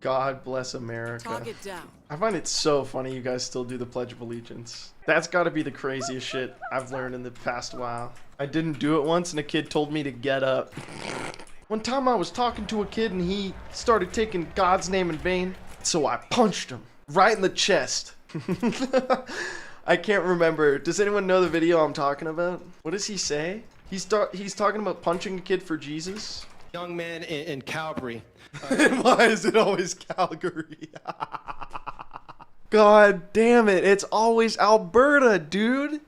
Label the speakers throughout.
Speaker 1: God bless America.
Speaker 2: Target down.
Speaker 1: I find it so funny you guys still do the Pledge of Allegiance. That's gotta be the craziest shit I've learned in the past while. I didn't do it once and a kid told me to get up. One time I was talking to a kid and he started taking God's name in vain, so I punched him right in the chest. I can't remember. Does anyone know the video I'm talking about? What does he say? He's talking about punching a kid for Jesus.
Speaker 3: Young man in Calgary.
Speaker 1: Why is it always Calgary? God damn it, it's always Alberta, dude.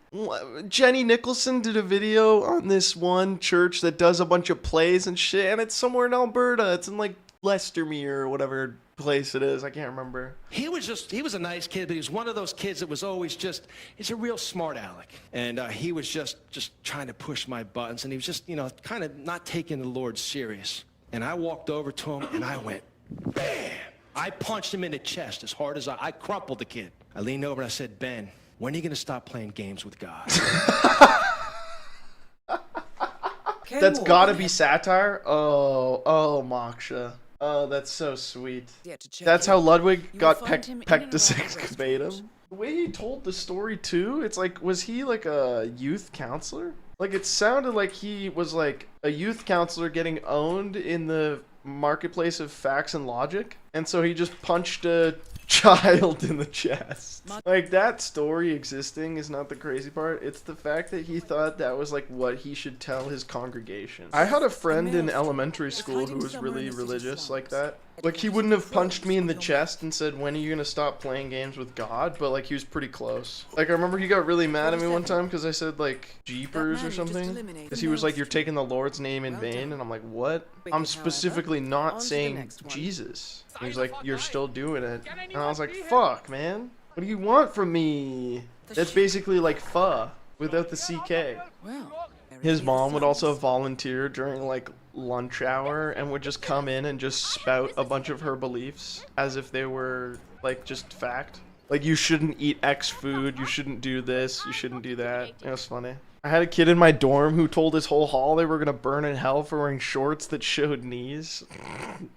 Speaker 1: Jenny Nicholson did a video on this one church that does a bunch of plays and shit, and it's somewhere in Alberta. It's in like Lestermere or whatever place it is. I can't remember.
Speaker 3: He was a nice kid, but he was one of those kids that was always he's a real smart aleck. And he was just trying to push my buttons, and he was just, kind of not taking the Lord serious. And I walked over to him and I went, bam! I punched him in the chest as hard as I crumpled the kid. I leaned over and I said, Ben, when are you going to stop playing games with God?
Speaker 1: That's gotta be satire? Oh, Moksha. Oh, that's so sweet. That's how Ludwig got pecked to six verbatim. The way he told the story too, it's like, was he like a youth counselor? Like, it sounded like he was like a youth counselor getting owned in the marketplace of facts and logic, and so he just punched a child in the chest. Like, that story existing is not the crazy part. It's the fact that he thought that was like what he should tell his congregation. I had a friend in elementary school who was really religious like that. Like, he wouldn't have punched me in the chest and said, when are you gonna stop playing games with God? But like, he was pretty close. Like, I remember he got really mad at me one time because I said like Jeepers or something, because he was like, you're taking the Lord's name in vain, and I'm like, what? I'm specifically not saying Jesus. And he's like, you're still doing it. And I was like, fuck, man, what do you want from me? That's basically like pho without the CK. His mom would also volunteer during like lunch hour and would just come in and just spout a bunch of her beliefs as if they were like just fact. Like, you shouldn't eat X food, you shouldn't do this, you shouldn't do that. It was funny. I had a kid in my dorm who told his whole hall they were gonna burn in hell for wearing shorts that showed knees.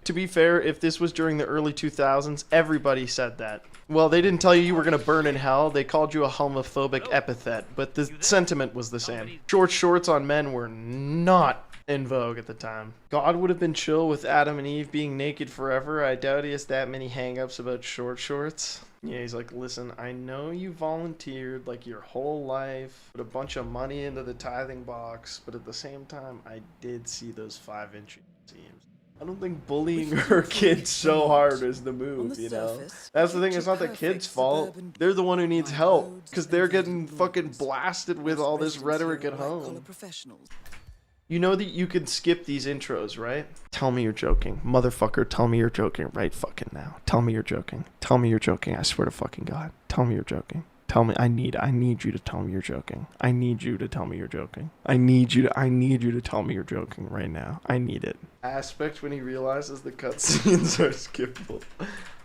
Speaker 1: To be fair, if this was during the early 2000s, everybody said that. Well, they didn't tell you you were gonna burn in hell, they called you a homophobic epithet, but the sentiment was the same. Short shorts on men were not in vogue at the time. God would have been chill with Adam and Eve being naked forever. I doubt he has that many hang-ups about short shorts. Yeah, he's like, listen, I know you volunteered like your whole life, put a bunch of money into the tithing box, but at the same time, I did see those 5-inch seams. I don't think bullying her kids so hard is the move, you know? That's the thing, it's not the kid's fault. They're the one who needs help, because they're getting fucking blasted with all this rhetoric at home. You know that you can skip these intros, right? Tell me you're joking. Motherfucker, tell me you're joking right fucking now. Tell me you're joking. Tell me you're joking. I swear to fucking God. Tell me you're joking. Tell me, I need you to tell me you're joking. I need you to tell me you're joking. I need you to tell me you're joking right now. I need it. Aspect when he realizes the cutscenes are skippable.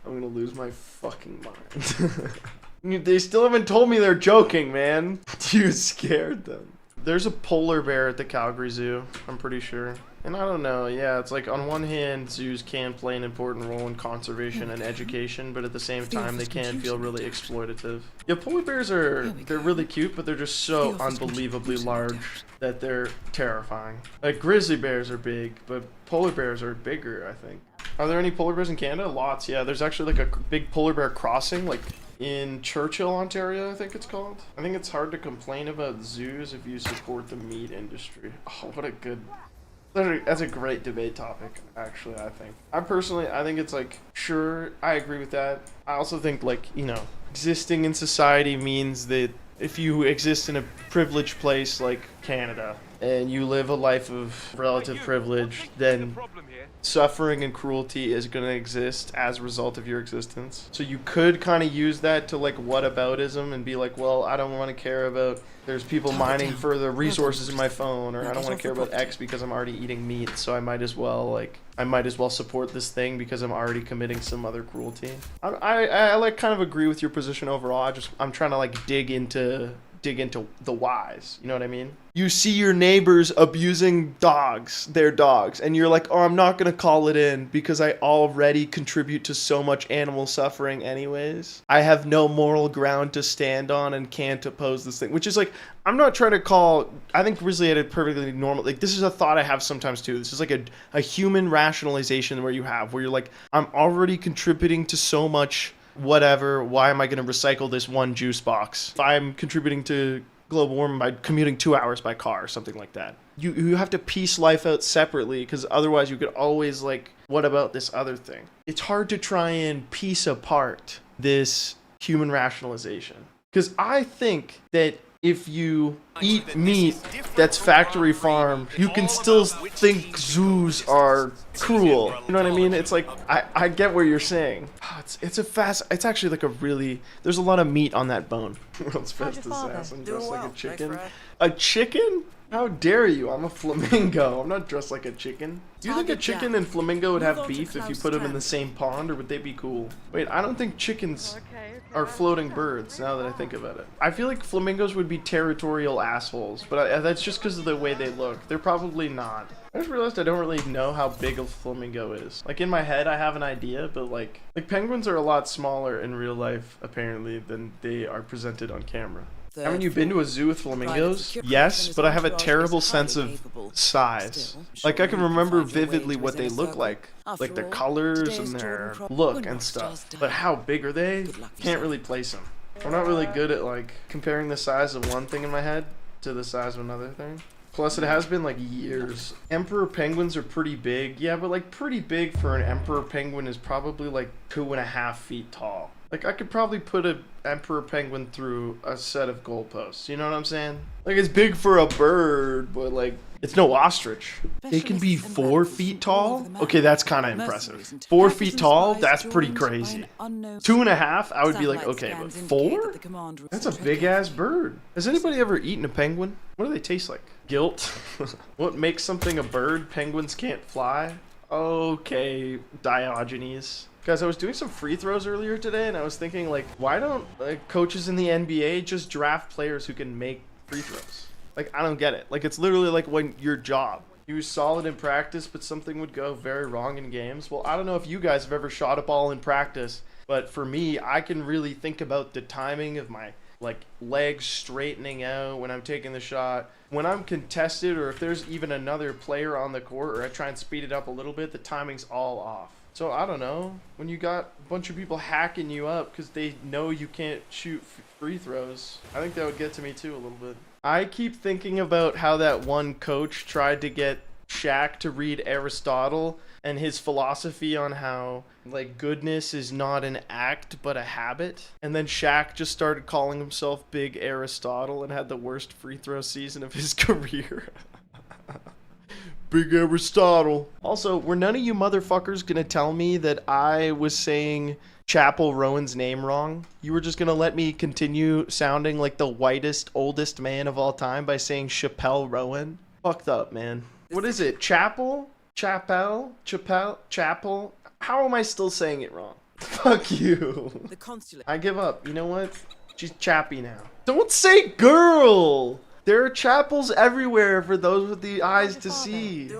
Speaker 1: I'm gonna lose my fucking mind. They still haven't told me they're joking, man. You scared them. There's a polar bear at the Calgary Zoo, I'm pretty sure. And I don't know, yeah, it's like, on one hand, zoos can play an important role in conservation and education, but at the same time, they can feel really exploitative. Yeah, polar bears they're really cute, but they're just so unbelievably large that they're terrifying. Like, grizzly bears are big, but polar bears are bigger, I think. Are there any polar bears in Canada? Lots, yeah. There's actually like a big polar bear crossing, like, in Churchill, Ontario, I think it's called. I think it's hard to complain about zoos if you support the meat industry. Oh, what a good... That's a great debate topic, actually, I think. I think it's like, sure, I agree with that. I also think, like, you know, existing in society means that if you exist in a privileged place like Canada, and you live a life of relative privilege, then suffering and cruelty is going to exist as a result of your existence. So you could kind of use that to like whataboutism and be like, well, I don't want to care about, there's people mining for the resources in my phone, or I don't want to care about X because I'm already eating meat, so I might as well support this thing because I'm already committing some other cruelty. I like kind of agree with your position overall. I'm trying to like dig into dig into the whys. You know what I mean? You see your neighbors abusing their dogs, and you're like, oh, I'm not going to call it in because I already contribute to so much animal suffering anyways. I have no moral ground to stand on and can't oppose this thing, which is like, I'm not trying to call, I think Grizzly had it perfectly normal. Like, this is a thought I have sometimes too. This is like a human rationalization where you're like, I'm already contributing to so much whatever. Why am I going to recycle this one juice box? If I'm contributing to global warming by commuting 2 hours by car or something like that. You have to piece life out separately, because otherwise you could always like, what about this other thing? It's hard to try and piece apart this human rationalization, because I think that if you eat meat that's factory farmed, you can still think zoos are cruel. You know what I mean? It's like, I get what you're saying. It's actually like there's a lot of meat on that bone. World's best assassin dressed like a chicken. A chicken? How dare you? I'm a flamingo. I'm not dressed like a chicken. Do you think a chicken and flamingo would have beef if you put them in the same pond, or would they be cool? Wait, I don't think chickens are floating birds, now that I think about it. I feel like flamingos would be territorial assholes, but that's just because of the way they look. They're probably not. I just realized I don't really know how big a flamingo is. Like, in my head, I have an idea, but like penguins are a lot smaller in real life, apparently, than they are presented on camera. Haven't you been to a zoo with flamingos? Yes, but I have a terrible sense of size. Like, I can remember vividly what they look like their colors and their look and stuff. But how big are they? Can't really place them. I'm not really good at like comparing the size of one thing in my head to the size of another thing. Plus, it has been like years. Emperor penguins are pretty big. Yeah, but like pretty big for an emperor penguin is probably like 2.5 feet tall. Like, I could probably put an emperor penguin through a set of goalposts. You know what I'm saying? Like, it's big for a bird, but like, it's no ostrich. They can be 4 feet tall? Okay, that's kind of impressive. 4 feet tall? That's pretty crazy. 2.5? I would be like, okay, but 4? That's a big-ass bird. Has anybody ever eaten a penguin? What do they taste like? Guilt? What makes something a bird? Penguins can't fly? Okay, Diogenes. Guys, I was doing some free throws earlier today, and I was thinking, like, why don't coaches in the NBA just draft players who can make free throws? Like, I don't get it. Like, it's literally like when your job. You was solid in practice, but something would go very wrong in games. Well, I don't know if you guys have ever shot a ball in practice, but for me, I can really think about the timing of my, like, legs straightening out when I'm taking the shot. When I'm contested, or if there's even another player on the court, or I try and speed it up a little bit, the timing's all off. So, I don't know, when you got a bunch of people hacking you up because they know you can't shoot free throws, I think that would get to me too a little bit. I keep thinking about how that one coach tried to get Shaq to read Aristotle and his philosophy on how, like, goodness is not an act but a habit. And then Shaq just started calling himself Big Aristotle and had the worst free throw season of his career. Big Aristotle. Also, were none of you motherfuckers gonna tell me that I was saying Chapel Rowan's name wrong? You were just gonna let me continue sounding like the whitest, oldest man of all time by saying Chappelle Rowan? Fucked up, man. What is it? Chapel? Chapel? Chapel? How am I still saying it wrong? Fuck you. I give up. You know what? She's Chappie now. Don't say girl! There are chapels everywhere for those with the eyes to see.